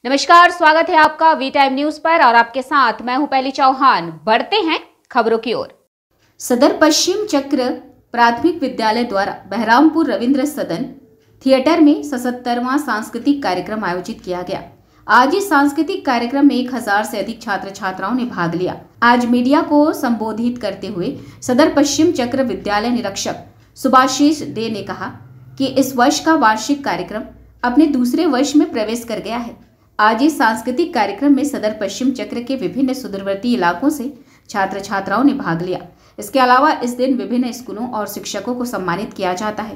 नमस्कार, स्वागत है आपका वी टाइम न्यूज पर और आपके साथ मैं हूं पहली चौहान। बढ़ते हैं खबरों की ओर। सदर पश्चिम चक्र प्राथमिक विद्यालय द्वारा बहरामपुर रविंद्र सदन थिएटर में 77वां सांस्कृतिक कार्यक्रम आयोजित किया गया। आज इस सांस्कृतिक कार्यक्रम में 1000 से अधिक छात्र छात्राओं ने भाग लिया। आज मीडिया को संबोधित करते हुए सदर पश्चिम चक्र विद्यालय निरीक्षक सुभाषिष डे ने कहा कि इस वर्ष का वार्षिक कार्यक्रम अपने दूसरे वर्ष में प्रवेश कर गया है। आज इस सांस्कृतिक कार्यक्रम में सदर पश्चिम चक्र के विभिन्न सुदूरवर्ती इलाकों से छात्र छात्राओं ने भाग लिया। इसके अलावा इस दिन विभिन्न स्कूलों और शिक्षकों को सम्मानित किया जाता है।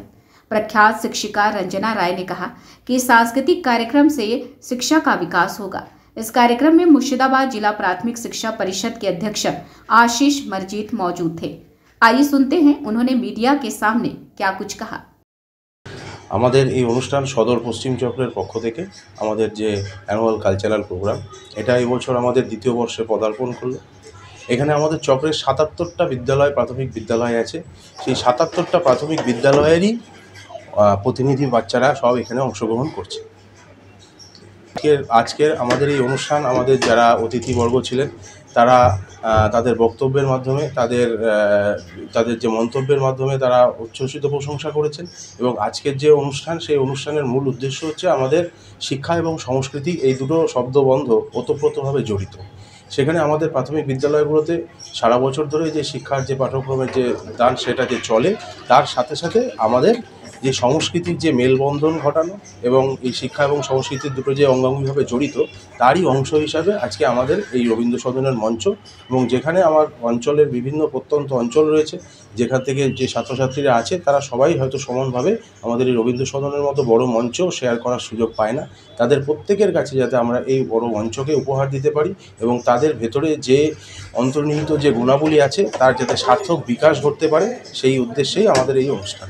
प्रख्यात शिक्षिका रंजना राय ने कहा कि इस सांस्कृतिक कार्यक्रम से शिक्षा का विकास होगा। इस कार्यक्रम में मुर्शिदाबाद जिला प्राथमिक शिक्षा परिषद के अध्यक्ष आशीष मरजीत मौजूद थे। आइए सुनते हैं उन्होंने मीडिया के सामने क्या कुछ कहा। আমাদের এই অনুষ্ঠান সদর পশ্চিম চক্রের পক্ষ থেকে আমাদের যে অ্যানুয়াল কালচারাল প্রোগ্রাম এটা এই বছর আমাদের দ্বিতীয় বর্ষে পদার্পণ করলো। এখানে আমাদের চক্রের ৭৭টা বিদ্যালয় প্রাথমিক বিদ্যালয় আছে। সেই ৭৭টা প্রাথমিক বিদ্যালয়েরই প্রতিনিধি বাচ্চারা সব এখানে অংশগ্রহণ করছে। আজকের আমাদের এই অনুষ্ঠান আমাদের যারা অতিথিবর্গ ছিলেন তারা তাদের বক্তব্যের মাধ্যমে তাদের যে মন্তব্যের মাধ্যমে তারা উচ্ছ্বসিত প্রশংসা করেছেন এবং আজকের যে অনুষ্ঠান সেই অনুষ্ঠানের মূল উদ্দেশ্য হচ্ছে আমাদের শিক্ষা এবং সংস্কৃতি এই দুটো শব্দবন্ধ ওতপ্রোতভাবে জড়িত। সেখানে আমাদের প্রাথমিক বিদ্যালয়গুলোতে সারা বছর ধরে যে শিক্ষার যে পাঠ্যক্রমের যে দান সেটা যে চলে তার সাথে সাথে আমাদের যে সংস্কৃতির যে মেলবন্ধন ঘটানো এবং এই শিক্ষা এবং সংস্কৃতির দুটো যে অঙ্গাঙ্গিভাবে জড়িত তারই অংশ হিসাবে আজকে আমাদের এই রবীন্দ্র সদনের মঞ্চ এবং যেখানে আমার অঞ্চলের বিভিন্ন প্রত্যন্ত অঞ্চল রয়েছে যেখান থেকে যে ছাত্রছাত্রীরা আছে তারা সবাই হয়তো সমানভাবে আমাদের এই রবীন্দ্র সদনের মতো বড় মঞ্চ শেয়ার করার সুযোগ পায় না। তাদের প্রত্যেকের কাছে যাতে আমরা এই বড় মঞ্চকে উপহার দিতে পারি এবং তাদের ভেতরে যে অন্তর্নিহিত যে গুণাবলী আছে তার যাতে সার্থক বিকাশ ঘটতে পারে সেই উদ্দেশ্যেই আমাদের এই অনুষ্ঠান।